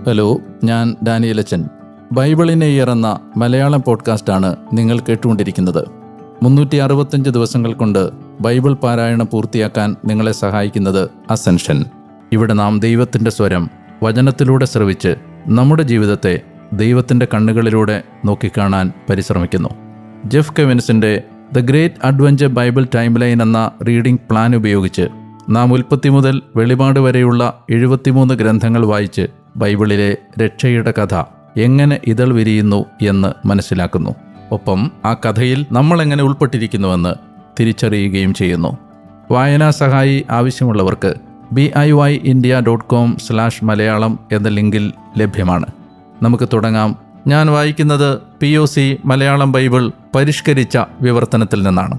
Hello, ഞാൻ ഡാനിയലച്ചൻ. ബൈബിളിനെ ഇയറുന്ന മലയാളം പോഡ്കാസ്റ്റാണ് നിങ്ങൾ കേട്ടുകൊണ്ടിരിക്കുന്നത്. 365 ദിവസങ്ങൾ കൊണ്ട് ബൈബിൾ പാരായണം പൂർത്തിയാക്കാൻ നിങ്ങളെ സഹായിക്കുന്നത് അസെൻഷൻ. ഇവിടെ നാം ദൈവത്തിൻ്റെ സ്വരം വചനത്തിലൂടെ ശ്രവിച്ച് നമ്മുടെ ജീവിതത്തെ ദൈവത്തിൻ്റെ കണ്ണുകളിലൂടെ നോക്കിക്കാണാൻ പരിശ്രമിക്കുന്നു. ജെഫ് കെവിൻസിൻ്റെ the great adventure Bible timeline എന്ന റീഡിംഗ് പ്ലാൻ ഉപയോഗിച്ച് നാം ഉൽപ്പത്തി മുതൽ വെളിപാട് വരെയുള്ള 73 ഗ്രന്ഥങ്ങൾ വായിച്ച് ബൈബിളിലെ രക്ഷയുടെ കഥ എങ്ങനെ ഇതൾ വിരിയുന്നു എന്ന് മനസ്സിലാക്കുന്നു. ഒപ്പം ആ കഥയിൽ നമ്മളെങ്ങനെ ഉൾപ്പെട്ടിരിക്കുന്നുവെന്ന് തിരിച്ചറിയുകയും ചെയ്യുന്നു. വായനാ സഹായി ആവശ്യമുള്ളവർക്ക് BIYindia.com/മലയാളം എന്ന ലിങ്കിൽ ലഭ്യമാണ്. നമുക്ക് തുടങ്ങാം. ഞാൻ വായിക്കുന്നത് POC മലയാളം ബൈബിൾ പരിഷ്കരിച്ച വിവർത്തനത്തിൽ നിന്നാണ്.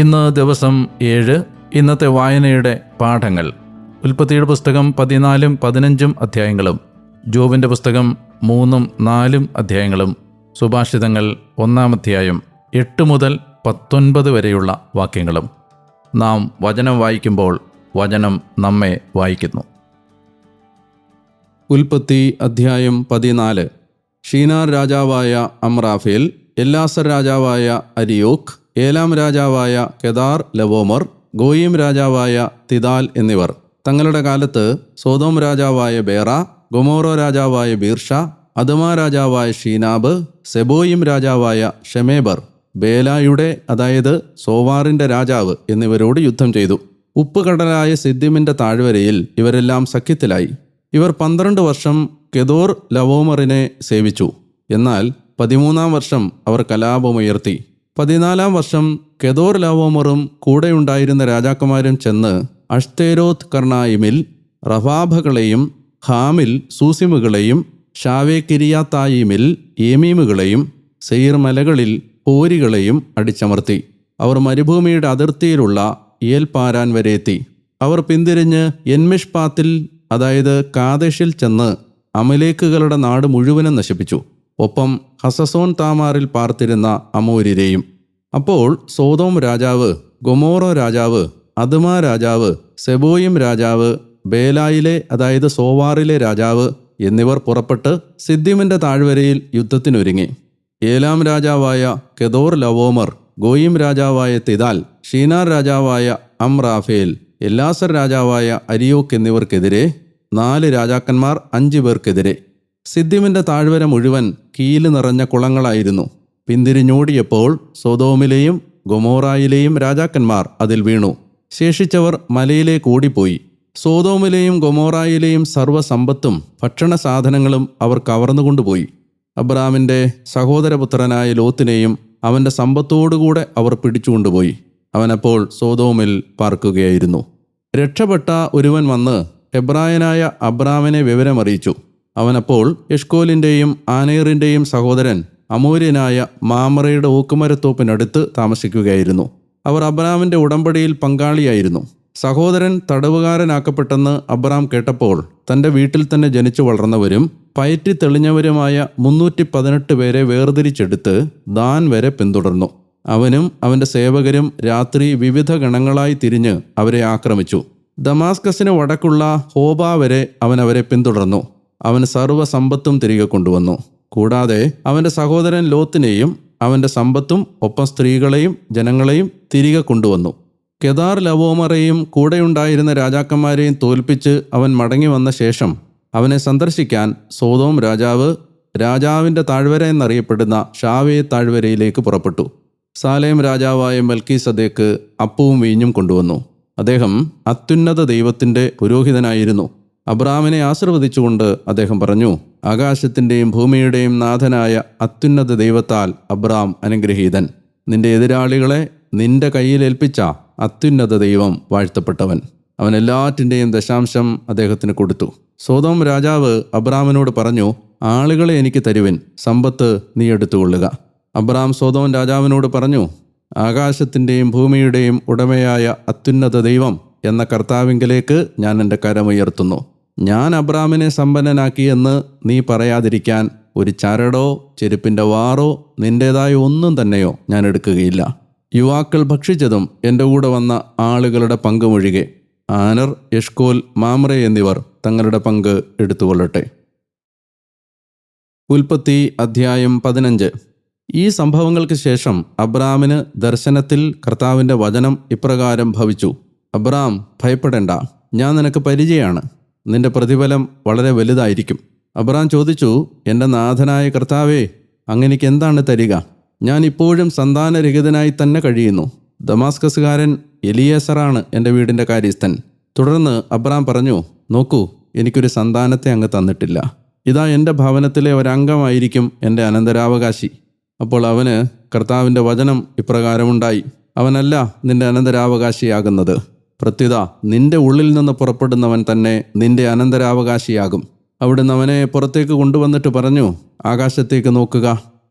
ഇന്ന് ദിവസം 7. ഇന്നത്തെ വായനയുടെ പാഠങ്ങൾ: ഉൽപ്പത്തിയുടെ പുസ്തകം 14, 15 അധ്യായങ്ങളും, ജോബിൻ്റെ പുസ്തകം 3, 4 അധ്യായങ്ങളും, സുഭാഷിതങ്ങൾ 1 അധ്യായം 8 മുതൽ 19 വരെയുള്ള വാക്യങ്ങളും. നാം വചനം വായിക്കുമ്പോൾ വചനം നമ്മെ വായിക്കുന്നു. ഉൽപ്പത്തി അധ്യായം 14. ഷീനാർ രാജാവായ അമ്രാഫേൽ, എല്ലാസർ രാജാവായ അരിയോക്ക്, ഏലാം രാജാവായ കെദാർ ലവോമർ, ഗോയിം രാജാവായ തിദാൽ എന്നിവർ തങ്ങളുടെ കാലത്ത് സോദോം രാജാവായ ബേറ, ഗൊമോറോ രാജാവായ ബീർഷ, അദമാ രാജാവായ ഷീനാബ്, സെബോയിം രാജാവായ ഷെമേബർ, ബേലായുടെ അതായത് സോവാറിൻ്റെ രാജാവ് എന്നിവരോട് യുദ്ധം ചെയ്തു. ഉപ്പുകടലായ സിദ്ദിമിൻ്റെ താഴ്വരയിൽ ഇവരെല്ലാം സഖ്യത്തിലായി. ഇവർ 12 വർഷം കെദോർ ലവോമറിനെ സേവിച്ചു. എന്നാൽ 13-ാം വർഷം അവർ കലാപമുയർത്തി. 14-ാം വർഷം കെദോർ ലവോമറും കൂടെയുണ്ടായിരുന്ന രാജാക്കന്മാരും ചെന്ന് അഷ്തേരോത്ത് കർണായിമിൽ റഫാബകളെയും, ഹാമിൽ സൂസിമുകളെയും, ഷാവേ കിരിയാത്തായിമിൽ ഏമീമുകളെയും, സെയിർ മലകളിൽ ഹോരികളെയും അടിച്ചമർത്തി. അവർ മരുഭൂമിയുടെ അതിർത്തിയിലുള്ള ഏൽപാരാൻ വരെ എത്തി. അവർ പിന്തിരിഞ്ഞ് എൻമിഷ്പാത്തിൽ അതായത് കാദേശിൽ ചെന്ന് അമലേക്കുകളുടെ നാട് മുഴുവനും നശിപ്പിച്ചു. ഒപ്പം ഹസസോൻ താമാറിൽ പാർത്തിരുന്ന അമോര്യരെയും. അപ്പോൾ സോദോം രാജാവ്, ഗൊമോറോ രാജാവ്, അദമാ രാജാവ്, സെബോയിം രാജാവ്, ബേലായിലെ അതായത് സോവാറിലെ രാജാവ് എന്നിവർ പുറപ്പെട്ട് സിദ്ദിമിൻ്റെ താഴ്വരയിൽ യുദ്ധത്തിനൊരുങ്ങി. ഏലാം രാജാവായ കെദോർ ലവോമർ, ഗോയിം രാജാവായ തിദാൽ, ഷീനാർ രാജാവായ അമ്രാഫേൽ, എല്ലാസർ രാജാവായ അരിയോക്ക് എന്നിവർക്കെതിരെ 4 രാജാക്കന്മാർ 5 പേർക്കെതിരെ. സിദ്ദിമിൻ്റെ താഴ്വര മുഴുവൻ കീല് നിറഞ്ഞ കുളങ്ങളായിരുന്നു. പിന്തിരിഞ്ഞോടിയപ്പോൾ സൊദോമിലെയും ഗൊമോറായിലെയും രാജാക്കന്മാർ അതിൽ വീണു. ശേഷിച്ചവർ മലയിലേക്ക് ഓടിപ്പോയി. സോദോമിലെയും ഗൊമോറായിലെയും സർവ്വസമ്പത്തും ഭക്ഷണ സാധനങ്ങളും അവർ കവർന്നുകൊണ്ടുപോയി. അബ്രാമിൻ്റെ സഹോദരപുത്രനായ ലോത്തിനെയും അവൻ്റെ സമ്പത്തോടുകൂടെ അവർ പിടിച്ചുകൊണ്ടുപോയി. അവനപ്പോൾ സോദോമിൽ പാർക്കുകയായിരുന്നു. രക്ഷപ്പെട്ട ഒരുവൻ വന്ന് എബ്രായനായ അബ്രാമിനെ വിവരമറിയിച്ചു. അവനപ്പോൾ എഷ്കോലിൻ്റെയും ആനേറിൻ്റെയും സഹോദരൻ അമോര്യനായ മാമറയുടെ ഓക്കുമരത്തോപ്പിനടുത്ത് താമസിക്കുകയായിരുന്നു. അവർ അബ്രാമിൻ്റെ ഉടമ്പടിയിൽ പങ്കാളിയായിരുന്നു. സഹോദരൻ തടവുകാരനാക്കപ്പെട്ടെന്ന് അബ്രാം കേട്ടപ്പോൾ തൻ്റെ വീട്ടിൽ തന്നെ ജനിച്ചു വളർന്നവരും പയറ്റി തെളിഞ്ഞവരുമായ 318 പേരെ വേർതിരിച്ചെടുത്ത് ദാൻ വരെ പിന്തുടർന്നു. അവനും അവൻ്റെ സേവകരും രാത്രി വിവിധ ഗണങ്ങളായി തിരിഞ്ഞ് അവരെ ആക്രമിച്ചു. ദമാസ്കസിന് വടക്കുള്ള ഹോബ വരെ അവൻ അവരെ പിന്തുടർന്നു. അവൻ സർവ്വസമ്പത്തും തിരികെ കൊണ്ടുവന്നു. കൂടാതെ അവൻ്റെ സഹോദരൻ ലോത്തിനെയും അവൻ്റെ സമ്പത്തും ഒപ്പം സ്ത്രീകളെയും ജനങ്ങളെയും തിരികെ കൊണ്ടുവന്നു. കെദാർ ലവോമറെയും കൂടെയുണ്ടായിരുന്ന രാജാക്കന്മാരെയും തോൽപ്പിച്ച് അവൻ മടങ്ങി വന്ന ശേഷം അവനെ സന്ദർശിക്കാൻ സോദോം രാജാവ് രാജാവിൻ്റെ താഴ്വര എന്നറിയപ്പെടുന്ന ഷാവേ താഴ്വരയിലേക്ക് പുറപ്പെട്ടു. സാലേം രാജാവായ മെൽക്കീസദേക്ക് അപ്പവും വീഞ്ഞും കൊണ്ടുവന്നു. അദ്ദേഹം അത്യുന്നത ദൈവത്തിൻ്റെ പുരോഹിതനായിരുന്നു. അബ്രാമിനെ ആശീർവദിച്ചുകൊണ്ട് അദ്ദേഹം പറഞ്ഞു: ആകാശത്തിൻ്റെയും ഭൂമിയുടെയും നാഥനായ അത്യുന്നത ദൈവത്താൽ അബ്രാം അനുഗ്രഹീതൻ. നിന്റെ എതിരാളികളെ നിന്റെ കയ്യിലേൽപ്പിച്ച അത്യുന്നത ദൈവം വാഴ്ത്തപ്പെട്ടവൻ. അവൻ എല്ലാറ്റിൻ്റെയും ദശാംശം അദ്ദേഹത്തിന് കൊടുത്തു. സോദോം രാജാവ് അബ്രാമിനോട് പറഞ്ഞു: ആളുകളെ എനിക്ക് തരുവിൻ, സമ്പത്ത് നീ എടുത്തുകൊള്ളുക. അബ്രാം സോദോം രാജാവിനോട് പറഞ്ഞു: ആകാശത്തിൻ്റെയും ഭൂമിയുടെയും ഉടമയായ അത്യുന്നത ദൈവം എന്ന കർത്താവിങ്കലേക്ക് ഞാൻ എൻ്റെ കരമുയർത്തുന്നു. ഞാൻ അബ്രാമിനെ സമ്പന്നനാക്കിയെന്ന് നീ പറയാതിരിക്കാൻ ഒരു ചരടോ ചെരുപ്പിൻ്റെ വാറോ നിൻ്റേതായ ഒന്നും തന്നെയോ ഞാൻ എടുക്കുകയില്ല. യുവാക്കൾ ഭക്ഷിച്ചതും എൻ്റെ കൂടെ വന്ന ആളുകളുടെ പങ്കുമൊഴികെ ആനർ, എഷ്കോൽ, മാമ്രെ എന്നിവർ തങ്ങളുടെ പങ്ക് എടുത്തുകൊള്ളട്ടെ. ഉൽപ്പത്തി അധ്യായം 15. ഈ സംഭവങ്ങൾക്ക് ശേഷം അബ്രാമിന് ദർശനത്തിൽ കർത്താവിൻ്റെ വചനം ഇപ്രകാരം ഭവിച്ചു: അബ്രാം, ഭയപ്പെടേണ്ട, ഞാൻ നിനക്ക് പരിചയമാണ്, നിന്റെ പ്രതിഫലം വളരെ വലുതായിരിക്കും. അബ്രാം ചോദിച്ചു: എൻ്റെ നാഥനായ കർത്താവേ, അങ്ങനെക്ക് എന്താണ് തരിക? ഞാൻ ഇപ്പോഴും സന്താനരഹിതനായി തന്നെ കഴിയുന്നു. ദമാസ്കസുകാരൻ എലിയേസറാണ് എൻ്റെ വീടിൻ്റെ കാര്യസ്ഥൻ. തുടർന്ന് അബ്രാം പറഞ്ഞു: നോക്കൂ, എനിക്കൊരു സന്താനത്തെ അങ്ങ് തന്നിട്ടില്ല. ഇതാ എൻ്റെ ഭവനത്തിലെ ഒരംഗമായിരിക്കും എൻ്റെ അനന്തരാവകാശി. അപ്പോൾ അവന് കർത്താവിൻ്റെ വചനം ഇപ്രകാരമുണ്ടായി: അവനല്ല നിന്റെ അനന്തരാവകാശിയാകുന്നത്, പ്രത്യുത നിന്റെ ഉള്ളിൽ നിന്ന് പുറപ്പെടുന്നവൻ തന്നെ നിന്റെ അനന്തരാവകാശിയാകും. അവിടുന്ന് അവനെ പുറത്തേക്ക് കൊണ്ടുവന്നിട്ട് പറഞ്ഞു: ആകാശത്തേക്ക് നോക്കുക,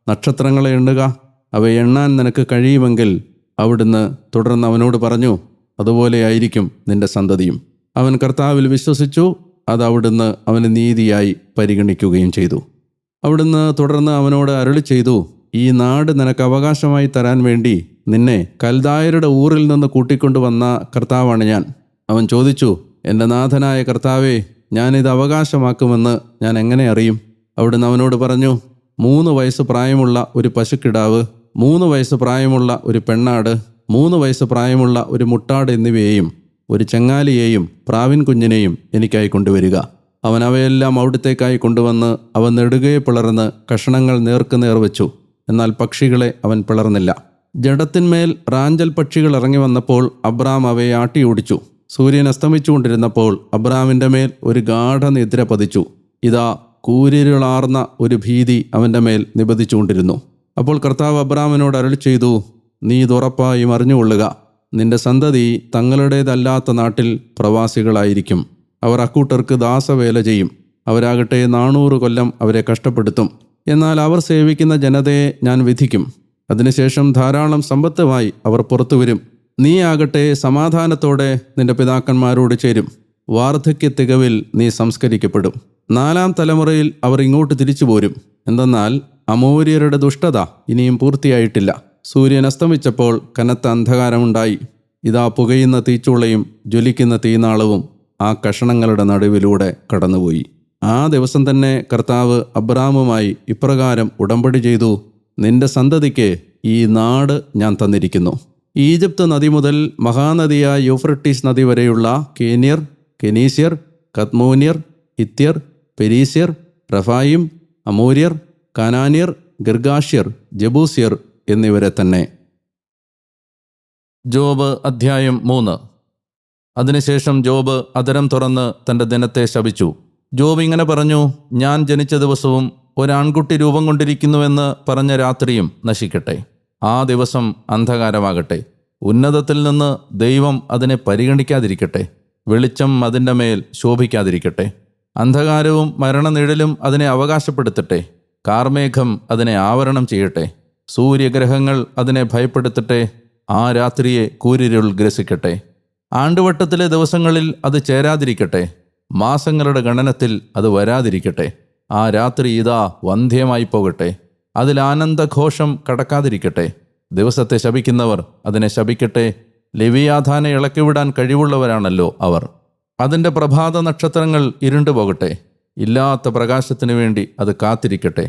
നക്ഷത്രങ്ങളെ എണ്ണുക, അവയെ എണ്ണാൻ നിനക്ക് കഴിയുമെങ്കിൽ. അവിടുന്ന് തുടർന്ന് അവനോട് പറഞ്ഞു: അതുപോലെയായിരിക്കും നിന്റെ സന്തതിയും. അവൻ കർത്താവിൽ വിശ്വസിച്ചു. അത് അവിടുന്ന് അവന് നീതിയായി പരിഗണിക്കുകയും ചെയ്തു. അവിടുന്ന് തുടർന്ന് അവനോട് അരുളി ചെയ്തു: ഈ നാട് നിനക്ക് അവകാശമായി തരാൻ വേണ്ടി നിന്നെ കൽദായരുടെ ഊറിൽ നിന്ന് കൂട്ടിക്കൊണ്ടുവന്ന കർത്താവാണ് ഞാൻ. അവൻ ചോദിച്ചു: എൻ്റെ നാഥനായ കർത്താവേ, ഞാനിത് അവകാശമാക്കുമെന്ന് ഞാൻ എങ്ങനെ അറിയും? അവിടുന്ന് അവനോട് പറഞ്ഞു: 3 വയസ്സ് പ്രായമുള്ള ഒരു പശുക്കിടാവ്, 3 വയസ്സ് പ്രായമുള്ള ഒരു പെണ്ണാട്, 3 വയസ്സ് പ്രായമുള്ള ഒരു മുട്ടാട് എന്നിവയെയും ഒരു ചെങ്ങാലിയെയും പ്രാവിൻ കുഞ്ഞിനെയും എനിക്കായി കൊണ്ടുവരിക. അവൻ അവയെല്ലാം അവിടുത്തേക്കായി കൊണ്ടുവന്ന് അവ നെടുകയെ പിളർന്ന് കഷണങ്ങൾ നേർക്കുനേർ വെച്ചു. എന്നാൽ പക്ഷികളെ അവൻ പിളർന്നില്ല. ജഡത്തിന്മേൽ റാഞ്ചൽ പക്ഷികൾ ഇറങ്ങി വന്നപ്പോൾ അബ്രാം അവയെ ആട്ടിയോടിച്ചു. സൂര്യൻ അസ്തമിച്ചുകൊണ്ടിരുന്നപ്പോൾ അബ്രാമിൻ്റെ മേൽ ഒരു ഗാഢനിദ്ര പതിച്ചു. ഇതാ, കൂരിരുളാർന്ന ഒരു ഭീതി അവൻ്റെ മേൽ നിബദിച്ചുകൊണ്ടിരുന്നു. അപ്പോൾ കർത്താവ് അബ്രാമിനോട് അരുളി ചെയ്തു: നീ ഇത് ഉറപ്പായും അറിഞ്ഞുകൊള്ളുക, നിന്റെ സന്തതി തങ്ങളുടേതല്ലാത്ത നാട്ടിൽ പ്രവാസികളായിരിക്കും. അവർ അക്കൂട്ടർക്ക് ദാസവേല ചെയ്യും. അവരാകട്ടെ 400 കൊല്ലം അവരെ കഷ്ടപ്പെടുത്തും. എന്നാൽ അവർ സേവിക്കുന്ന ജനതയെ ഞാൻ വിധിക്കും. അതിനുശേഷം ധാരാളം സമ്പത്തുമായി അവർ പുറത്തു വരും. നീ ആകട്ടെ സമാധാനത്തോടെ നിന്റെ പിതാക്കന്മാരോട് ചേരും. വാർദ്ധക്യ തികവിൽ നീ സംസ്കരിക്കപ്പെടും. 4-ാം തലമുറയിൽ അവർ ഇങ്ങോട്ട് തിരിച്ചു പോരും. എന്തെന്നാൽ അമോര്യരുടെ ദുഷ്ടത ഇനിയും പൂർത്തിയായിട്ടില്ല. സൂര്യൻ അസ്തമിച്ചപ്പോൾ കനത്ത അന്ധകാരമുണ്ടായി. ഇതാ, പുകയുന്ന തീച്ചൂളയും ജ്വലിക്കുന്ന തീനാളവും ആ കഷണങ്ങളുടെ നടുവിലൂടെ കടന്നുപോയി. ആ ദിവസം തന്നെ കർത്താവ് അബ്രാമുമായി ഇപ്രകാരം ഉടമ്പടി ചെയ്തു: നിന്റെ സന്തതിക്ക് ഈ നാട് ഞാൻ തന്നിരിക്കുന്നു. ഈജിപ്ത് നദി മുതൽ മഹാനദിയായ യൂഫ്രട്ടീസ് നദി വരെയുള്ള കേന്യർ, കെനീസ്യർ, കദ്മോന്യർ, ഹിത്യർ, പെരീസ്യർ, റഫായിം, അമോര്യർ, കാനാന്യർ, ഗിർഗാഷ്യർ, ജബൂസ്യർ എന്നിവരെ തന്നെ. ജോബ് അധ്യായം 3. അതിനുശേഷം ജോബ് അധരം തുറന്ന് തൻ്റെ ദിനത്തെ ശപിച്ചു. ജോബ് ഇങ്ങനെ പറഞ്ഞു: ഞാൻ ജനിച്ച ദിവസവും ഒരാൺകുട്ടി രൂപം കൊണ്ടിരിക്കുന്നുവെന്ന് പറഞ്ഞ രാത്രിയും നശിക്കട്ടെ. ആ ദിവസം അന്ധകാരമാകട്ടെ. ഉന്നതത്തിൽ നിന്ന് ദൈവം അതിനെ പരിഗണിക്കാതിരിക്കട്ടെ. വെളിച്ചം അതിൻ്റെ മേൽ ശോഭിക്കാതിരിക്കട്ടെ. അന്ധകാരവും മരണനിഴലും അതിനെ അവകാശപ്പെടുത്തട്ടെ. കാർമേഘം അതിനെ ആവരണം ചെയ്യട്ടെ. സൂര്യഗ്രഹങ്ങൾ അതിനെ ഭയപ്പെടുത്തട്ടെ. ആ രാത്രിയെ കൂരിരുൾ ഗ്രസിക്കട്ടെ. ആണ്ടുവട്ടത്തിലെ ദിവസങ്ങളിൽ അത് ചേരാതിരിക്കട്ടെ. മാസങ്ങളുടെ ഗണനത്തിൽ അത് വരാതിരിക്കട്ടെ. ആ രാത്രി ഇതാ വന്ധ്യമായി പോകട്ടെ. അതിൽ ആനന്ദഘോഷം കടക്കാതിരിക്കട്ടെ. ദിവസത്തെ ശപിക്കുന്നവർ അതിനെ ശപിക്കട്ടെ. ലെവിയാഥാനെ ഇളക്കിവിടാൻ കഴിവുള്ളവരാണല്ലോ അവർ. അതിൻ്റെ പ്രഭാത നക്ഷത്രങ്ങൾ ഇരുണ്ടുപോകട്ടെ. ഇല്ലാത്ത പ്രകാശത്തിനു വേണ്ടി അത് കാത്തിരിക്കട്ടെ.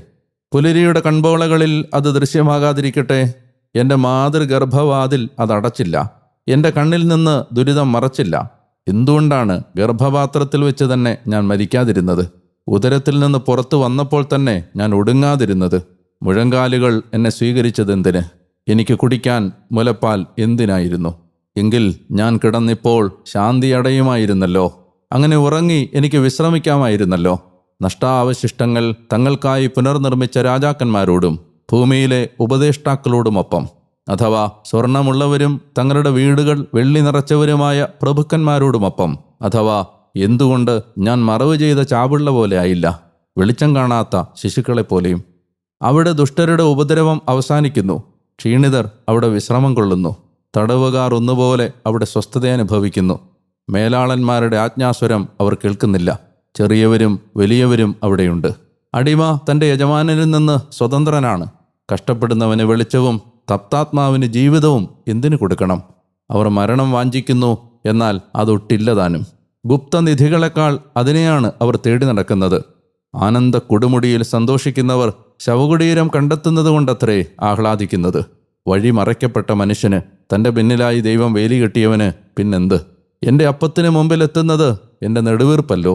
പുലരിയുടെ കൺപോളകളിൽ അത് ദൃശ്യമാകാതിരിക്കട്ടെ. എൻ്റെ മാതൃഗർഭവാതിൽ അതടച്ചില്ല. എൻ്റെ കണ്ണിൽ നിന്ന് ദുരിതം മറച്ചില്ല. എന്തുകൊണ്ടാണ് ഗർഭപാത്രത്തിൽ വെച്ച് തന്നെ ഞാൻ മരിക്കാതിരുന്നത്? ഉദരത്തിൽ നിന്ന് പുറത്തു വന്നപ്പോൾ തന്നെ ഞാൻ ഒടുങ്ങാതിരുന്നത്? മുഴങ്കാലുകൾ എന്നെ സ്വീകരിച്ചതെന്തിന്? എനിക്ക് കുടിക്കാൻ മുലപ്പാൽ എന്തിനായിരുന്നു? എങ്കിൽ ഞാൻ കിടന്നിപ്പോൾ ശാന്തി അടയുമായിരുന്നല്ലോ. അങ്ങനെ ഉറങ്ങി എനിക്ക് വിശ്രമിക്കാമായിരുന്നല്ലോ. നഷ്ടാവശിഷ്ടങ്ങൾ തങ്ങൾക്കായി പുനർനിർമ്മിച്ച രാജാക്കന്മാരോടും ഭൂമിയിലെ ഉപദേഷ്ടാക്കളോടുമൊപ്പം, അഥവാ സ്വർണമുള്ളവരും തങ്ങളുടെ വീടുകൾ വെള്ളി നിറച്ചവരുമായ പ്രഭുക്കന്മാരോടുമൊപ്പം, അഥവാ എന്തുകൊണ്ട് ഞാൻ മറവ് ചെയ്ത ചാപിള്ള പോലെ ആയില്ല, വെളിച്ചം കാണാത്ത ശിശുക്കളെപ്പോലെയും? അവിടെ ദുഷ്ടരുടെ ഉപദ്രവം അവസാനിക്കുന്നു. ക്ഷീണിതർ അവിടെ വിശ്രമം കൊള്ളുന്നു. തടവുകാർ ഒന്നുപോലെ അവിടെ സ്വസ്ഥത അനുഭവിക്കുന്നു. മേലാളന്മാരുടെ ആജ്ഞാസ്വരം അവർ കേൾക്കുന്നില്ല. ചെറിയവരും വലിയവരും അവിടെയുണ്ട്. അടിമ തൻ്റെ യജമാനനിൽ നിന്ന് സ്വതന്ത്രനാണ്. കഷ്ടപ്പെടുന്നവന് വെളിച്ചവും തപ്താത്മാവിന് ജീവിതവും എന്തിനു കൊടുക്കണം? അവർ മരണം വാഞ്ചിക്കുന്നു, എന്നാൽ അതൊട്ടില്ലതാനും. ഗുപ്തനിധികളെക്കാൾ അതിനെയാണ് അവർ തേടി നടക്കുന്നത്. ആനന്ദ കൊടുമുടിയിൽ സന്തോഷിക്കുന്നവർ ശവകുടീരം കണ്ടെത്തുന്നത് കൊണ്ടത്രേ ആഹ്ലാദിക്കുന്നത്. വഴി മറയ്ക്കപ്പെട്ട മനുഷ്യന് തൻ്റെ പിന്നിലായി ദൈവം വേലി കെട്ടിയവന് പിന്നെന്ത്? എൻ്റെ അപ്പത്തിന് മുമ്പിലെത്തുന്നത് എൻ്റെ നെടുവീർപ്പല്ലോ,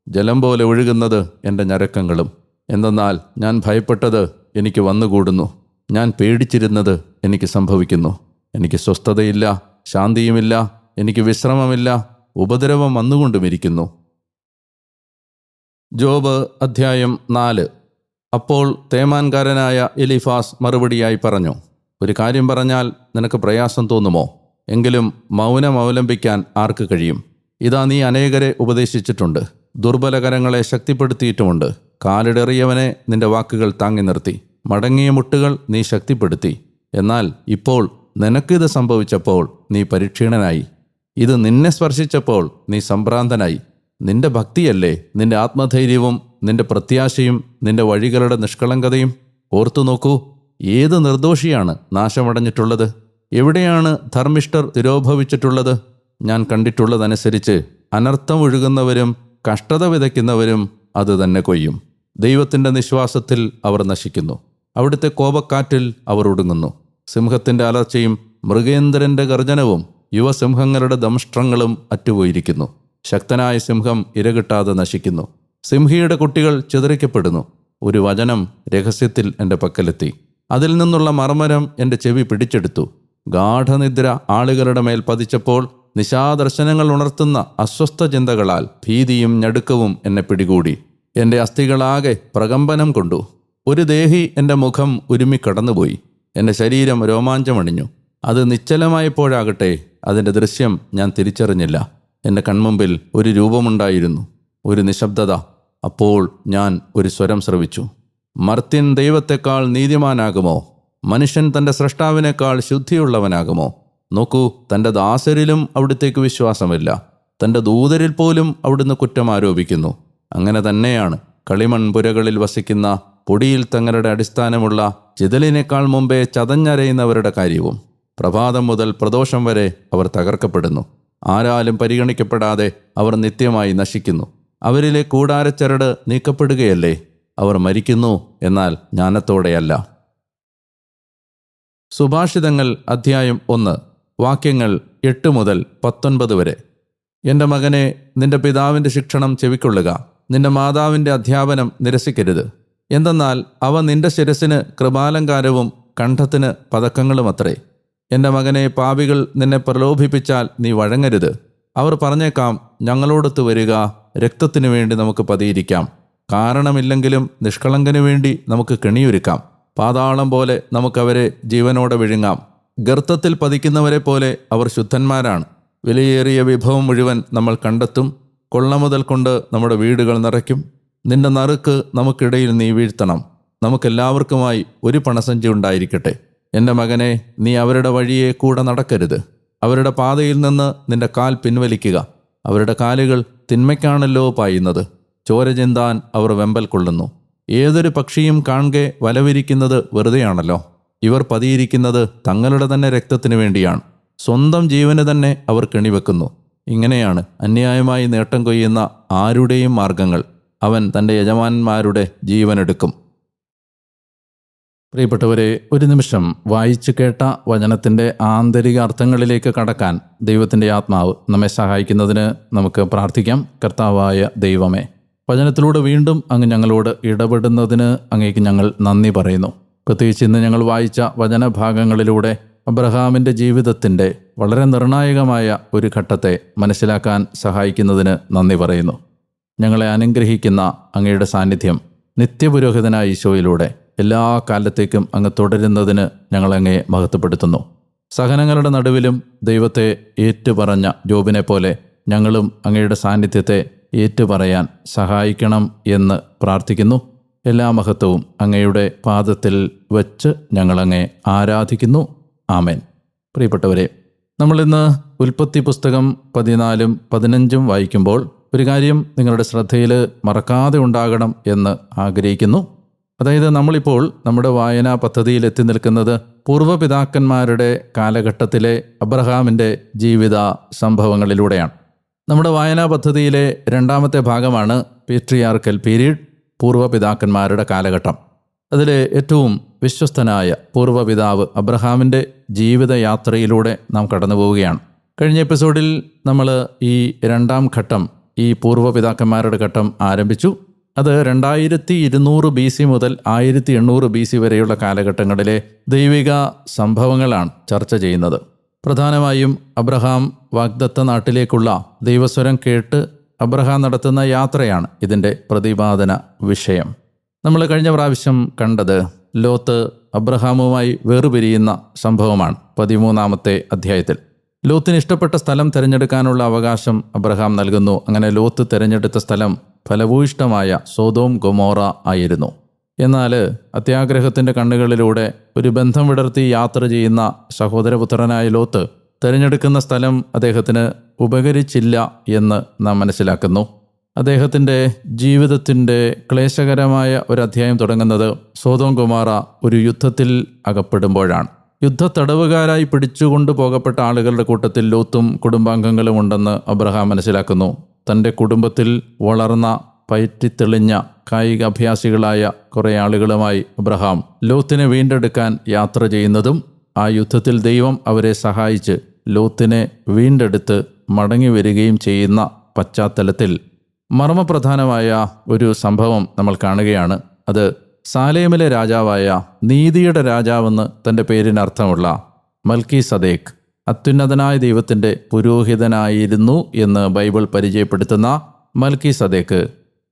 ജലം പോലെ ഒഴുകുന്നത് എൻ്റെ ഞരക്കങ്ങളും. എന്തെന്നാൽ ഞാൻ ഭയപ്പെട്ടത് എനിക്ക് വന്നുകൂടുന്നു, ഞാൻ പേടിച്ചിരുന്നത് എനിക്ക് സംഭവിക്കുന്നു. എനിക്ക് സ്വസ്ഥതയില്ല, ശാന്തിയുമില്ല, എനിക്ക് വിശ്രമമില്ല, ഉപദ്രവം വന്നുകൊണ്ടുമിരിക്കുന്നു. ജോബ് അധ്യായം 4. അപ്പോൾ തേമാൻകാരനായ എലിഫാസ് മറുപടിയായി പറഞ്ഞു, ഒരു കാര്യം പറഞ്ഞാൽ നിനക്ക് പ്രയാസം തോന്നുമോ? എങ്കിലും മൗനം അവലംബിക്കാൻ ആർക്ക് കഴിയും? ഇതാ, നീ അനേകരെ ഉപദേശിച്ചിട്ടുണ്ട്, ദുർബലകരങ്ങളെ ശക്തിപ്പെടുത്തിയിട്ടുമുണ്ട്. കാലിടറിയവനെ നിന്റെ വാക്കുകൾ താങ്ങി നിർത്തി, മടങ്ങിയ മുട്ടുകൾ നീ ശക്തിപ്പെടുത്തി. എന്നാൽ ഇപ്പോൾ നിനക്കിത് സംഭവിച്ചപ്പോൾ നീ പരിക്ഷീണനായി, ഇത് നിന്നെ സ്പർശിച്ചപ്പോൾ നീ സംഭ്രാന്തനായി. നിന്റെ ഭക്തിയല്ലേ നിന്റെ ആത്മധൈര്യവും നിന്റെ പ്രത്യാശയും നിന്റെ വഴികളുടെ നിഷ്കളങ്കതയും? ഓർത്തു നോക്കൂ, ഏത് നിർദോഷിയാണ് നാശമടഞ്ഞിട്ടുള്ളത്? എവിടെയാണ് ധർമ്മിഷ്ഠർ തിരോഭവിച്ചിട്ടുള്ളത്? ഞാൻ കണ്ടിട്ടുള്ളതനുസരിച്ച് അനർത്ഥം ഒഴുകുന്നവരും കഷ്ടത വിതയ്ക്കുന്നവരും അത് തന്നെ കൊയ്യും. ദൈവത്തിൻ്റെ നിശ്വാസത്തിൽ അവർ നശിക്കുന്നു, അവിടുത്തെ കോപക്കാറ്റിൽ അവർ ഒടുങ്ങുന്നു. സിംഹത്തിൻ്റെ അലർച്ചയും മൃഗേന്ദ്രൻ്റെ ഗർജനവും യുവസിംഹങ്ങളുടെ ദംഷ്ട്രങ്ങളും അറ്റുപോയിരിക്കുന്നു. ശക്തനായ സിംഹം ഇരകിട്ടാതെ നശിക്കുന്നു, സിംഹിയുടെ കുട്ടികൾ ചിതറിക്കപ്പെടുന്നു. ഒരു വചനം രഹസ്യത്തിൽ എൻ്റെ പക്കലെത്തി, അതിൽ നിന്നുള്ള മർമ്മരം എൻ്റെ ചെവി പിടിച്ചെടുത്തു. ഗാഠനിദ്ര ആളുകളുടെ മേൽ പതിച്ചപ്പോൾ നിശാദർശനങ്ങൾ ഉണർത്തുന്ന അസ്വസ്ഥ ചിന്തകളാൽ ഭീതിയും ഞടുക്കവും എന്നെ പിടികൂടി. എൻ്റെ അസ്ഥികളാകെ പ്രകമ്പനം കൊണ്ടു. ഒരു ദേഹി എൻ്റെ മുഖം ഉരുമിക്കടന്നുപോയി, എൻ്റെ ശരീരം രോമാഞ്ചമണിഞ്ഞു. അത് നിശ്ചലമായപ്പോഴാകട്ടെ അതിൻ്റെ ദൃശ്യം ഞാൻ തിരിച്ചറിഞ്ഞില്ല. എൻ്റെ കൺമുമ്പിൽ ഒരു രൂപമുണ്ടായിരുന്നു, ഒരു നിശബ്ദത. അപ്പോൾ ഞാൻ ഒരു സ്വരം ശ്രവിച്ചു, മർത്യൻ ദൈവത്തെക്കാൾ നീതിമാനാകുമോ? മനുഷ്യൻ തൻ്റെ സ്രഷ്ടാവിനേക്കാൾ ശുദ്ധിയുള്ളവനാകുമോ? നോക്കൂ, തൻ്റെ ദാസരിലും അവിടുത്തേക്ക് വിശ്വാസമില്ല, തൻ്റെ ദൂതരിൽ പോലും അവിടുന്ന് കുറ്റം ആരോപിക്കുന്നു. അങ്ങനെ തന്നെയാണ് കളിമൺപുരകളിൽ വസിക്കുന്ന പൊടിയിൽ തങ്ങളുടെ അടിസ്ഥാനമുള്ള ചിതലിനേക്കാൾ മുമ്പേ ചതഞ്ഞരയുന്നവരുടെ കാര്യവും. പ്രഭാതം മുതൽ പ്രദോഷം വരെ അവർ തകർക്കപ്പെടുന്നു, ആരാലും പരിഗണിക്കപ്പെടാതെ അവർ നിത്യമായി നശിക്കുന്നു. അവരിലെ കൂടാരച്ചരട് നീക്കപ്പെടുകയല്ലേ? അവർ മരിക്കുന്നു, എന്നാൽ ജ്ഞാനത്തോടെയല്ല. സുഭാഷിതങ്ങൾ അധ്യായം 1, വാക്യങ്ങൾ 8 മുതൽ 19 വരെ. എൻ്റെ മകനെ, നിന്റെ പിതാവിൻ്റെ ശിക്ഷണം ചെവിക്കൊള്ളുക, നിന്റെ മാതാവിൻ്റെ അധ്യാപനം നിരസിക്കരുത്. എന്തെന്നാൽ അവ നിന്റെ ശിരസിന് കൃപാലങ്കാരവും കണ്ഠത്തിന് പതക്കങ്ങളുമത്രേ. എൻ്റെ മകനെ, പാപികൾ നിന്നെ പ്രലോഭിപ്പിച്ചാൽ നീ വഴങ്ങരുത്. അവർ പറഞ്ഞേക്കാം, ഞങ്ങളോടൊത്ത് വരിക, രക്തത്തിനു വേണ്ടി നമുക്ക് പതിയിരിക്കാം. കാരണമില്ലെങ്കിലും നിഷ്കളങ്കനു വേണ്ടി നമുക്ക് കെണിയൊരുക്കാം. പാതാളം പോലെ നമുക്കവരെ ജീവനോടെ വിഴുങ്ങാം. ഗർത്തത്തിൽ പതിക്കുന്നവരെ പോലെ അവർ ശുദ്ധന്മാരാണ്. വിലയേറിയ വിഭവം മുഴുവൻ നമ്മൾ കണ്ടെത്തും. കൊള്ള മുതൽ കൊണ്ട് നമ്മുടെ വീടുകൾ നിറയ്ക്കും. നിന്റെ നറുക്ക് നമുക്കിടയിൽ നീ വീഴ്ത്തണം. നമുക്കെല്ലാവർക്കുമായി ഒരു പണസഞ്ചി ഉണ്ടായിരിക്കട്ടെ. എൻ്റെ മകനെ, നീ അവരുടെ വഴിയെ കൂടെ നടക്കരുത്. അവരുടെ പാതയിൽ നിന്ന് നിന്റെ കാൽ പിൻവലിക്കുക. അവരുടെ കാലുകൾ തിന്മയ്ക്കാണല്ലോ പായുന്നത്. ചോര ചിന്താൻ അവർ വെമ്പൽ കൊള്ളുന്നു. ഏതൊരു പക്ഷിയും കാൺകെ വലവിരിക്കുന്നത് വെറുതെയാണല്ലോ. ഇവർ പതിയിരിക്കുന്നത് തങ്ങളുടെ തന്നെ രക്തത്തിനു വേണ്ടിയാണ്. സ്വന്തം ജീവന് തന്നെ അവർ കെണിവെക്കുന്നു. ഇങ്ങനെയാണ് അന്യായമായി നേട്ടം കൊയ്യുന്ന ആരുടെയും മാർഗങ്ങൾ. അവൻ തൻ്റെ യജമാനന്മാരുടെ ജീവനെടുക്കും. പ്രിയപ്പെട്ടവരെ, ഒരു നിമിഷം വായിച്ചു കേട്ട വചനത്തിൻ്റെ ആന്തരിക അർത്ഥങ്ങളിലേക്ക് കടക്കാൻ ദൈവത്തിൻ്റെ ആത്മാവ് നമ്മെ സഹായിക്കുന്നതിന് നമുക്ക് പ്രാർത്ഥിക്കാം. കർത്താവായ ദൈവമേ, വചനത്തിലൂടെ വീണ്ടും അങ്ങ് ഞങ്ങളോട് ഇടപെടുന്നതിന് അങ്ങേക്ക് ഞങ്ങൾ നന്ദി പറയുന്നു. പ്രത്യേകിച്ച് ഇന്ന് ഞങ്ങൾ വായിച്ച വചനഭാഗങ്ങളിലൂടെ അബ്രഹാമിൻ്റെ ജീവിതത്തിൻ്റെ വളരെ നിർണായകമായ ഒരു ഘട്ടത്തെ മനസ്സിലാക്കാൻ സഹായിക്കുന്നതിന് നന്ദി പറയുന്നു. ഞങ്ങളെ അനുഗ്രഹിക്കുന്ന അങ്ങയുടെ സാന്നിധ്യം നിത്യപുരോഹിതനായ ഈശോയിലൂടെ എല്ലാ കാലത്തേക്കും അങ്ങ് തുടരുന്നതിന് ഞങ്ങളങ്ങേ മഹത്വപ്പെടുത്തുന്നു. സഹനങ്ങളുടെ നടുവിലും ദൈവത്തെ ഏറ്റുപറഞ്ഞ ജോബിനെ പോലെ ഞങ്ങളും അങ്ങയുടെ സാന്നിധ്യത്തെ ഏറ്റുപറയാൻ സഹായിക്കണം എന്ന് പ്രാർത്ഥിക്കുന്നു. എല്ലാ മഹത്വവും അങ്ങയുടെ പാദത്തിൽ വച്ച് ഞങ്ങളങ്ങേ ആരാധിക്കുന്നു. ആമേൻ. പ്രിയപ്പെട്ടവരെ, നമ്മളിന്ന് ഉൽപ്പത്തി പുസ്തകം 14, 15 വായിക്കുമ്പോൾ ഒരു കാര്യം നിങ്ങളുടെ ശ്രദ്ധയിൽ മറക്കാതെ ഉണ്ടാകണം എന്ന് ആഗ്രഹിക്കുന്നു. അതായത്, നമ്മളിപ്പോൾ നമ്മുടെ വായനാ പദ്ധതിയിൽ എത്തി നിൽക്കുന്നത് പൂർവ്വപിതാക്കന്മാരുടെ കാലഘട്ടത്തിലെ അബ്രഹാമിൻ്റെ ജീവിത സംഭവങ്ങളിലൂടെയാണ്. നമ്മുടെ വായനാ പദ്ധതിയിലെ 2ാമത്തെ ഭാഗമാണ് പേട്രിയാർക്കൽ പീരീഡ്. പൂർവ്വപിതാക്കന്മാരുടെ കാലഘട്ടം. അതിൽ ഏറ്റവും വിശ്വസ്തനായ പൂർവ്വപിതാവ് അബ്രഹാമിൻ്റെ ജീവിതയാത്രയിലൂടെ നാം കടന്നു പോവുകയാണ്. കഴിഞ്ഞ എപ്പിസോഡിൽ നമ്മൾ ഈ രണ്ടാം ഘട്ടം, ഈ പൂർവ്വപിതാക്കന്മാരുടെ ഘട്ടം ആരംഭിച്ചു. അത് 2200 BC മുതൽ 1800 BC വരെയുള്ള കാലഘട്ടങ്ങളിലെ ദൈവിക സംഭവങ്ങളാണ് ചർച്ച ചെയ്യുന്നത്. പ്രധാനമായും അബ്രഹാം വാഗ്ദത്ത നാട്ടിലേക്കുള്ള ദൈവസ്വരം കേട്ട് അബ്രഹാം നടത്തുന്ന യാത്രയാണ് ഇതിൻ്റെ പ്രതിപാദന വിഷയം. നമ്മൾ കഴിഞ്ഞ പ്രാവശ്യം കണ്ടത് ലോത്ത് അബ്രഹാമുമായി വേർപിരിയുന്ന സംഭവമാണ് 13-ാമത്തെ അധ്യായത്തിൽ. ലോത്തിന് ഇഷ്ടപ്പെട്ട സ്ഥലം തിരഞ്ഞെടുക്കാനുള്ള അവകാശം അബ്രഹാം നൽകുന്നു. അങ്ങനെ ലോത്ത് തിരഞ്ഞെടുത്ത സ്ഥലം ഫലഭൂയിഷ്ടമായ സോദോം ഗൊമോറ ആയിരുന്നു. എന്നാൽ അത്യാഗ്രഹത്തിൻ്റെ കണ്ണുകളിലൂടെ ഒരു ബന്ധം വിടർത്തി യാത്ര ചെയ്യുന്ന സഹോദരപുത്രനായ ലോത്ത് തിരഞ്ഞെടുക്കുന്ന സ്ഥലം അദ്ദേഹത്തിന് ഉപകരിച്ചില്ല എന്ന് നാം മനസ്സിലാക്കുന്നു. അദ്ദേഹത്തിൻ്റെ ജീവിതത്തിൻ്റെ ക്ലേശകരമായ ഒരു അധ്യായം തുടങ്ങുന്നത് സോദോം ഗൊമോറ ഒരു യുദ്ധത്തിൽ അകപ്പെടുമ്പോഴാണ്. യുദ്ധത്തടവുകാരായി പിടിച്ചുകൊണ്ടു പോകപ്പെട്ട ആളുകളുടെ കൂട്ടത്തിൽ ലോത്തും കുടുംബാംഗങ്ങളും ഉണ്ടെന്ന് അബ്രഹാം മനസ്സിലാക്കുന്നു. തൻ്റെ കുടുംബത്തിൽ വളർന്ന പയറ്റിത്തെളിഞ്ഞ കായിക അഭ്യാസികളായ കുറേ ആളുകളുമായി അബ്രഹാം ലോത്തിനെ വീണ്ടെടുക്കാൻ യാത്ര ചെയ്യുന്നതും ആ യുദ്ധത്തിൽ ദൈവം അവരെ സഹായിച്ച് ലോത്തിനെ വീണ്ടെടുത്ത് മടങ്ങി വരികയും ചെയ്യുന്ന പശ്ചാത്തലത്തിൽ മർമ്മപ്രധാനമായ ഒരു സംഭവം നമ്മൾ കാണുകയാണ്. അത് സാലേമിലെ രാജാവായ നീതിയുടെ രാജാവെന്ന് തൻ്റെ പേരിനർത്ഥമുള്ള മൽക്കീസദേക്ക്, അത്യുന്നതനായ ദൈവത്തിൻ്റെ പുരോഹിതനായിരുന്നു എന്ന് ബൈബിൾ പരിചയപ്പെടുത്തുന്ന മൽക്കീസദേക്ക്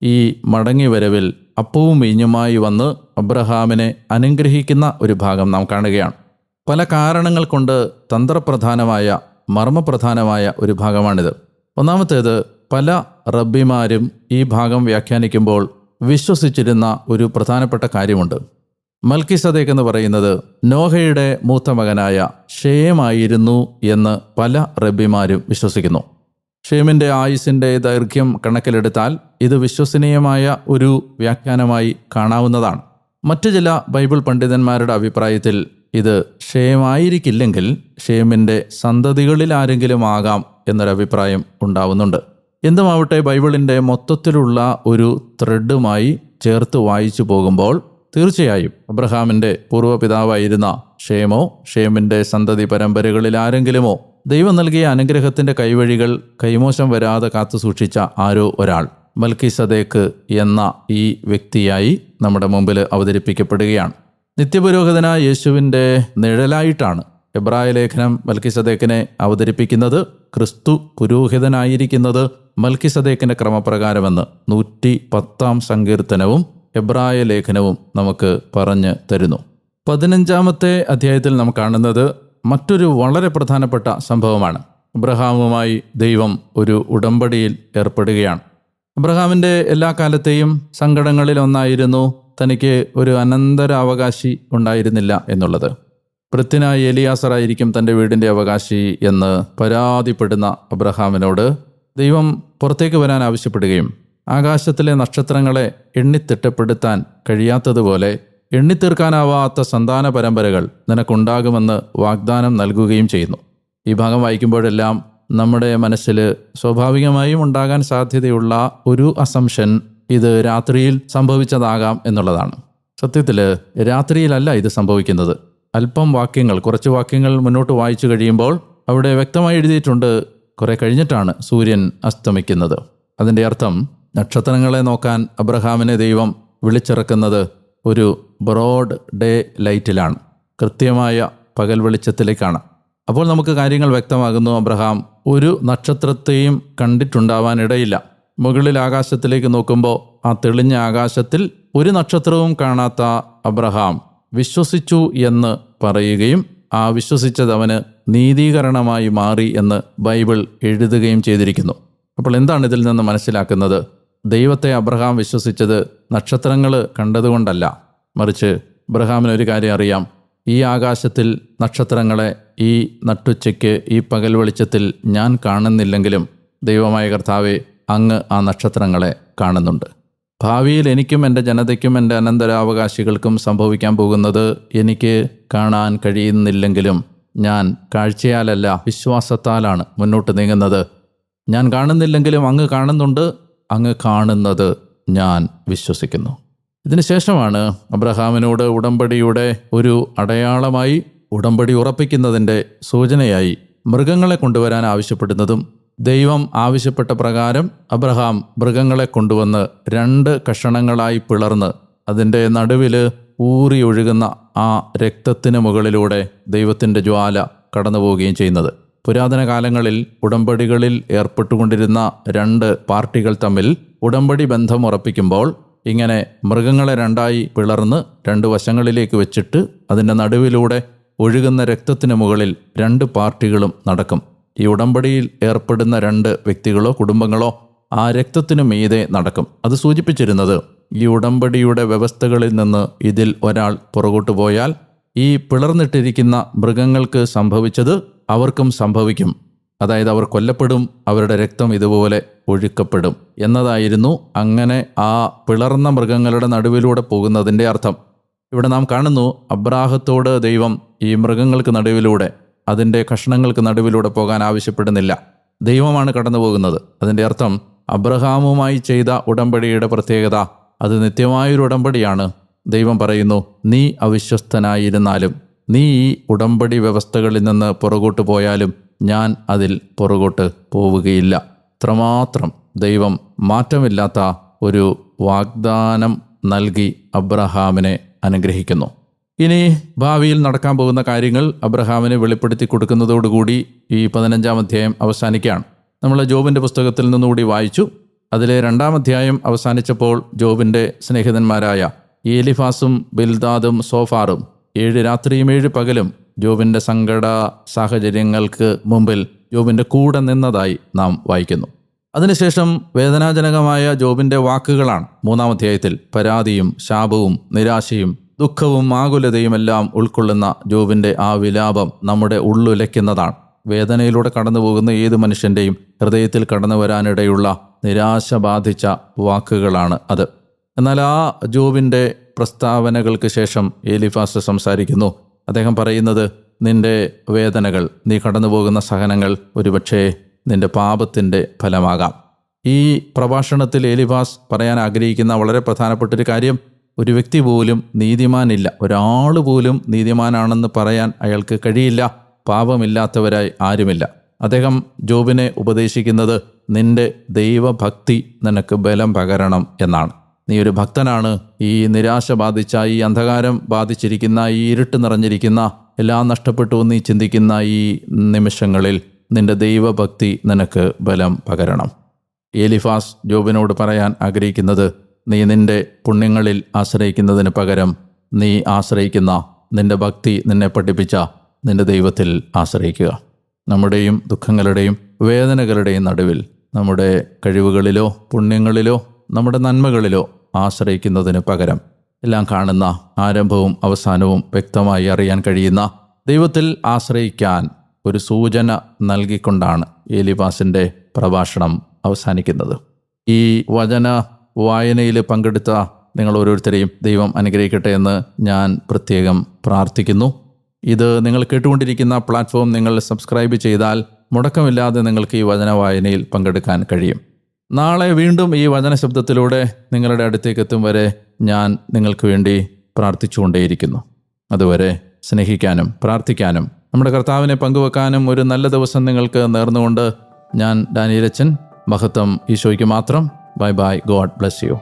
ഈ മടങ്ങിവരവിൽ അപ്പവും വീഞ്ഞുമായി വന്ന് അബ്രഹാമിനെ അനുഗ്രഹിക്കുന്ന ഒരു ഭാഗം നാം കാണുകയാണ്. പല കാരണങ്ങൾ കൊണ്ട് തന്ത്രപ്രധാനമായ മർമ്മപ്രധാനമായ ഒരു ഭാഗമാണിത്. ഒന്നാമത്തേത്, പല റബ്ബിമാരും ഈ ഭാഗം വ്യാഖ്യാനിക്കുമ്പോൾ വിശ്വസിച്ചിരുന്ന ഒരു പ്രധാനപ്പെട്ട കാര്യമുണ്ട്. മൽക്കീസദേക്ക് എന്ന് പറയുന്നത് നോഹയുടെ മൂത്ത മകനായ ഷേമായിരുന്നു എന്ന് പല റബ്ബിമാരും വിശ്വസിക്കുന്നു. ഷേമിൻ്റെ ആയുസിൻ്റെ ദൈർഘ്യം കണക്കിലെടുത്താൽ ഇത് വിശ്വസനീയമായ ഒരു വ്യാഖ്യാനമായി കാണാവുന്നതാണ്. മറ്റു ചില ബൈബിൾ പണ്ഡിതന്മാരുടെ അഭിപ്രായത്തിൽ ഇത് ഷേമായിരിക്കില്ലെങ്കിൽ ഷേമിൻ്റെ സന്തതികളിൽ ആരെങ്കിലും ആകാം എന്നൊരഭിപ്രായം ഉണ്ടാവുന്നുണ്ട്. എന്തുമാവട്ടെ, ബൈബിളിൻ്റെ മൊത്തത്തിലുള്ള ഒരു ത്രെഡുമായി ചേർത്ത് വായിച്ചു പോകുമ്പോൾ തീർച്ചയായും അബ്രഹാമിൻ്റെ പൂർവ്വപിതാവായിരുന്ന ഷേമോ ഷേമിൻ്റെ സന്തതി പരമ്പരകളിൽ ആരെങ്കിലുമോ ദൈവം നൽകിയ അനുഗ്രഹത്തിൻ്റെ കൈവഴികൾ കൈമോശം വരാതെ കാത്തു സൂക്ഷിച്ച ആരോ ഒരാൾ മൽക്കീസദേക്ക് എന്ന ഈ വ്യക്തിയായി നമ്മുടെ മുമ്പിൽ അവതരിപ്പിക്കപ്പെടുകയാണ്. നിത്യപുരോഹിതനായ യേശുവിൻ്റെ നിഴലായിട്ടാണ് എബ്രായ ലേഖനം മൽക്കീസദേക്കിനെ അവതരിപ്പിക്കുന്നത്. ക്രിസ്തു പുരോഹിതനായിരിക്കുന്നത് മൽക്കീസദേക്കിൻ്റെ ക്രമപ്രകാരമെന്ന് 110-ാം സങ്കീർത്തനവും എബ്രായ ലേഖനവും നമുക്ക് പറഞ്ഞു തരുന്നു. 15-ാമത്തെ അധ്യായത്തിൽ നാം കാണുന്നത് മറ്റൊരു വളരെ പ്രധാനപ്പെട്ട സംഭവമാണ്. അബ്രഹാമുമായി ദൈവം ഒരു ഉടമ്പടിയിൽ ഏർപ്പെടുകയാണ്. അബ്രഹാമിൻ്റെ എല്ലാ കാലത്തെയും സങ്കടങ്ങളിൽ ഒന്നായിരുന്നു തനിക്ക് ഒരു അനന്തരാവകാശി ഉണ്ടായിരുന്നില്ല എന്നുള്ളത്. ഭൃത്യനായ എലിയാസറായിരിക്കും തൻ്റെ വീടിൻ്റെ അവകാശി എന്ന് പരാതിപ്പെടുന്ന അബ്രഹാമിനോട് ദൈവം പുറത്തേക്ക് വരാൻ ആവശ്യപ്പെടുകയും ആകാശത്തിലെ നക്ഷത്രങ്ങളെ എണ്ണിത്തിട്ടപ്പെടുത്താൻ കഴിയാത്തതുപോലെ എണ്ണിത്തീർക്കാനാവാത്ത സന്താന പരമ്പരകൾ നിനക്കുണ്ടാകുമെന്ന് വാഗ്ദാനം നൽകുകയും ചെയ്യുന്നു. ഈ ഭാഗം വായിക്കുമ്പോഴെല്ലാം നമ്മുടെ മനസ്സിൽ സ്വാഭാവികമായും ഉണ്ടാകാൻ സാധ്യതയുള്ള ഒരു അസംഷൻ ഇത് രാത്രിയിൽ സംഭവിച്ചതാകാം എന്നുള്ളതാണ്. സത്യത്തിൽ രാത്രിയിലല്ല ഇത് സംഭവിക്കുന്നത്. അല്പം വാക്യങ്ങൾ, കുറച്ച് വാക്യങ്ങൾ മുന്നോട്ട് വായിച്ചു കഴിയുമ്പോൾ അവിടെ വ്യക്തമായി എഴുതിയിട്ടുണ്ട്, കുറെ കഴിഞ്ഞിട്ടാണ് സൂര്യൻ അസ്തമിക്കുന്നത്. അതിൻ്റെ അർത്ഥം നക്ഷത്രങ്ങളെ നോക്കാൻ അബ്രഹാമിനെ ദൈവം വിളിച്ചിറക്കുന്നത് ഒരു ബ്രോഡ് ഡേ ലൈറ്റിലാണ്, കൃത്യമായ പകൽ വെളിച്ചത്തിലേക്കാണ്. അപ്പോൾ നമുക്ക് കാര്യങ്ങൾ വ്യക്തമാകുന്നു. അബ്രഹാം ഒരു നക്ഷത്രത്തെയും കണ്ടിട്ടുണ്ടാവാനിടയില്ല. മുകളിൽ ആകാശത്തിലേക്ക് നോക്കുമ്പോൾ ആ തെളിഞ്ഞ ആകാശത്തിൽ ഒരു നക്ഷത്രവും കാണാത്ത അബ്രഹാം വിശ്വസിച്ചു എന്ന് പറയുകയും ആ വിശ്വസിച്ചത് അവന് നീതീകരണമായി മാറി എന്ന് ബൈബിൾ എഴുതുകയും ചെയ്തിരിക്കുന്നു. അപ്പോൾ എന്താണ് ഇതിൽ നിന്ന് മനസ്സിലാക്കുന്നത്? ദൈവത്തെ അബ്രഹാം വിശ്വസിച്ചത് നക്ഷത്രങ്ങൾ കണ്ടതുകൊണ്ടല്ല, മറിച്ച് അബ്രഹാമിനൊരു കാര്യം അറിയാം. ഈ ആകാശത്തിൽ നക്ഷത്രങ്ങളെ ഈ നട്ടുച്ചയ്ക്ക് ഈ പകൽ വെളിച്ചത്തിൽ ഞാൻ കാണുന്നില്ലെങ്കിലും ദൈവമായ കർത്താവെ, അങ്ങ് ആ നക്ഷത്രങ്ങളെ കാണുന്നുണ്ട്. ഭാവിയിൽ എനിക്കും എൻ്റെ ജനതയ്ക്കും എൻ്റെ അനന്തരാവകാശികൾക്കും സംഭവിക്കാൻ പോകുന്നത് എനിക്ക് കാണാൻ കഴിയുന്നില്ലെങ്കിലും ഞാൻ കാഴ്ചയാലല്ല വിശ്വാസത്താലാണ് മുന്നോട്ട് നീങ്ങുന്നത്. ഞാൻ കാണുന്നില്ലെങ്കിലും അങ്ങ് കാണുന്നുണ്ട്. അങ്ങ് കാണുന്നത് ഞാൻ വിശ്വസിക്കുന്നു. ഇതിനുശേഷമാണ് അബ്രഹാമിനോട് ഉടമ്പടിയുടെ ഒരു അടയാളമായി, ഉടമ്പടി ഉറപ്പിക്കുന്നതിൻ്റെ സൂചനയായി മൃഗങ്ങളെ കൊണ്ടുവരാൻ ആവശ്യപ്പെടുന്നതും ദൈവം ആവശ്യപ്പെട്ട പ്രകാരം അബ്രഹാം മൃഗങ്ങളെ കൊണ്ടുവന്ന് 2 കഷണങ്ങളായി പിളർന്ന് അതിൻ്റെ നടുവിൽ ഊറി ഒഴുകുന്ന ആ രക്തത്തിന് മുകളിലൂടെ ദൈവത്തിൻ്റെ ജ്വാല കടന്നു പോവുകയും ചെയ്യുന്നത്. പുരാതന കാലങ്ങളിൽ ഉടമ്പടികളിൽ ഏർപ്പെട്ടുകൊണ്ടിരുന്ന 2 പാർട്ടികൾ തമ്മിൽ ഉടമ്പടി ബന്ധം ഉറപ്പിക്കുമ്പോൾ ഇങ്ങനെ മൃഗങ്ങളെ 2ആയി പിളർന്ന് 2 വശങ്ങളിലേക്ക് വെച്ചിട്ട് അതിൻ്റെ നടുവിലൂടെ ഒഴുകുന്ന രക്തത്തിന് മുകളിൽ 2 പാർട്ടികളും നടക്കും. ഈ ഉടമ്പടിയിൽ ഏർപ്പെടുന്ന 2 വ്യക്തികളോ കുടുംബങ്ങളോ ആ രക്തത്തിനു മീതെ നടക്കും. അത് സൂചിപ്പിച്ചിരുന്നത് ഈ ഉടമ്പടിയുടെ വ്യവസ്ഥകളിൽ നിന്ന് ഇതിൽ ഒരാൾ പുറകോട്ട് പോയാൽ ഈ പിളർന്നിട്ടിരിക്കുന്ന മൃഗങ്ങൾക്ക് സംഭവിച്ചത് അവർക്കും സംഭവിക്കും. അതായത് അവർ കൊല്ലപ്പെടും, അവരുടെ രക്തം ഇതുപോലെ ഒഴുക്കപ്പെടും എന്നതായിരുന്നു അങ്ങനെ ആ പിളർന്ന മൃഗങ്ങളുടെ നടുവിലൂടെ പോകുന്നതിൻ്റെ അർത്ഥം. ഇവിടെ നാം കാണുന്നു, അബ്രാഹത്തോട് ദൈവം ഈ മൃഗങ്ങൾക്ക് നടുവിലൂടെ, അതിൻ്റെ കഷ്ണങ്ങൾക്ക് നടുവിലൂടെ പോകാൻ ആവശ്യപ്പെടുന്നില്ല. ദൈവമാണ് കടന്നു പോകുന്നത്. അതിൻ്റെ അർത്ഥം അബ്രഹാമുമായി ചെയ്ത ഉടമ്പടിയുടെ പ്രത്യേകത അത് നിത്യമായൊരു ഉടമ്പടിയാണ്. ദൈവം പറയുന്നു, നീ അവിശ്വസ്തനായിരുന്നാലും, നീ ഈ ഉടമ്പടി വ്യവസ്ഥകളിൽ നിന്ന് പുറകോട്ട് പോയാലും ഞാൻ അതിൽ പുറകോട്ട് പോവുകയില്ല. ഇത്രമാത്രം ദൈവം മാറ്റമില്ലാത്ത ഒരു വാഗ്ദാനം നൽകി അബ്രഹാമിനെ അനുഗ്രഹിക്കുന്നു. ഇനി ഭാവിയിൽ നടക്കാൻ പോകുന്ന കാര്യങ്ങൾ അബ്രഹാമിന് വെളിപ്പെടുത്തി കൊടുക്കുന്നതോടുകൂടി ഈ 15-ാം അധ്യായം അവസാനിക്കുകയാണ്. നമ്മൾ ജോബിൻ്റെ പുസ്തകത്തിൽ നിന്നുകൂടി വായിച്ചു. അതിലെ 2-ാം അധ്യായം അവസാനിച്ചപ്പോൾ ജോബിൻ്റെ സ്നേഹിതന്മാരായ എലിഫാസും ബിൽദാദും സോഫാറും 7 രാത്രിയും 7 പകലും ജോബിൻ്റെ സങ്കട സാഹചര്യങ്ങൾക്ക് മുമ്പിൽ ജോബിൻ്റെ കൂടെ നിന്നതായി നാം വായിക്കുന്നു. അതിനുശേഷം വേദനാജനകമായ ജോബിൻ്റെ വാക്കുകളാണ് 3-ാം അധ്യായത്തിൽ. പരാതിയും ശാപവും നിരാശയും ദുഃഖവും ആകുലതയും എല്ലാം ഉൾക്കൊള്ളുന്ന ജോബിൻ്റെ ആ വിലാപം നമ്മുടെ ഉള്ളുലയ്ക്കുന്നതാണ്. വേദനയിലൂടെ കടന്നു പോകുന്ന ഏത് മനുഷ്യൻ്റെയും ഹൃദയത്തിൽ കടന്നു വരാനിടയുള്ള നിരാശ ബാധിച്ച വാക്കുകളാണ് അത്. എന്നാൽ ആ ജോബിൻ്റെ പ്രസ്താവനകൾക്ക് ശേഷം എലിഫാസ് സംസാരിക്കുന്നു. അദ്ദേഹം പറയുന്നത്, നിന്റെ വേദനകൾ, നീ കടന്നു പോകുന്ന സഹനങ്ങൾ ഒരുപക്ഷേ നിന്റെ പാപത്തിൻ്റെ ഫലമാകാം. ഈ പ്രഭാഷണത്തിൽ എലിഫാസ് പറയാൻ ആഗ്രഹിക്കുന്ന വളരെ പ്രധാനപ്പെട്ടൊരു കാര്യം, ഒരു വ്യക്തി പോലും നീതിമാനില്ല, ഒരാൾ പോലും നീതിമാനാണെന്ന് പറയാൻ അയാൾക്ക് കഴിയില്ല. പാപമില്ലാത്തവരായി ആരുമില്ല. അദ്ദേഹം ജോബിനെ ഉപദേശിക്കുന്നത്, നിന്റെ ദൈവഭക്തി നിനക്ക് ബലം പകരണം എന്നാണ്. നീ ഒരു ഭക്തനാണ്. ഈ നിരാശ ബാധിച്ച, ഈ അന്ധകാരം ബാധിച്ചിരിക്കുന്ന, ഈ ഇരുട്ട് നിറഞ്ഞിരിക്കുന്ന, എല്ലാം നഷ്ടപ്പെട്ടു നീ ചിന്തിക്കുന്ന ഈ നിമിഷങ്ങളിൽ നിന്റെ ദൈവഭക്തി നിനക്ക് ബലം പകരണം. എലിഫാസ് ജോബിനോട് പറയാൻ ആഗ്രഹിക്കുന്നത്, നീ നിന്റെ പുണ്യങ്ങളിൽ ആശ്രയിക്കുന്നതിന് പകരം നീ ആശ്രയിക്കുന്ന, നിന്റെ ഭക്തി നിന്നെ പഠിപ്പിച്ച നിന്റെ ദൈവത്തിൽ ആശ്രയിക്കുക. നമ്മുടെയും ദുഃഖങ്ങളുടെയും വേദനകളുടെയും നടുവിൽ നമ്മുടെ കഴിവുകളിലോ പുണ്യങ്ങളിലോ നമ്മുടെ നന്മകളിലോ ആശ്രയിക്കുന്നതിന് പകരം എല്ലാം കാണുന്ന, ആരംഭവും അവസാനവും വ്യക്തമായി അറിയാൻ കഴിയുന്ന ദൈവത്തിൽ ആശ്രയിക്കാൻ ഒരു സൂചന നൽകിക്കൊണ്ടാണ് എലിഫാസിൻ്റെ പ്രഭാഷണം അവസാനിക്കുന്നത്. ഈ വചന വായനയിൽ പങ്കെടുത്ത നിങ്ങൾ ഓരോരുത്തരെയും ദൈവം അനുഗ്രഹിക്കട്ടെ എന്ന് ഞാൻ പ്രത്യേകം പ്രാർത്ഥിക്കുന്നു. ഇത് നിങ്ങൾ കേട്ടുകൊണ്ടിരിക്കുന്ന പ്ലാറ്റ്ഫോം നിങ്ങൾ സബ്സ്ക്രൈബ് ചെയ്താൽ മുടക്കമില്ലാതെ നിങ്ങൾക്ക് ഈ വചന വായനയിൽ പങ്കെടുക്കാൻ കഴിയും. നാളെ വീണ്ടും ഈ വചന ശബ്ദത്തിലൂടെ നിങ്ങളുടെ അടുത്തേക്ക് എത്തും വരെ ഞാൻ നിങ്ങൾക്ക് വേണ്ടി പ്രാർത്ഥിച്ചുകൊണ്ടേയിരിക്കുന്നു. അതുവരെ സ്നേഹിക്കാനും പ്രാർത്ഥിക്കാനും നമ്മുടെ കർത്താവിനെ പങ്കുവെക്കാനും ഒരു നല്ല ദിവസം നിങ്ങൾക്ക് നേർന്നുകൊണ്ട് ഞാൻ ഡാനിയേൽ അച്ചൻ. മഹത്വം ഈശോയ്ക്ക് മാത്രം. Bye bye. God bless you.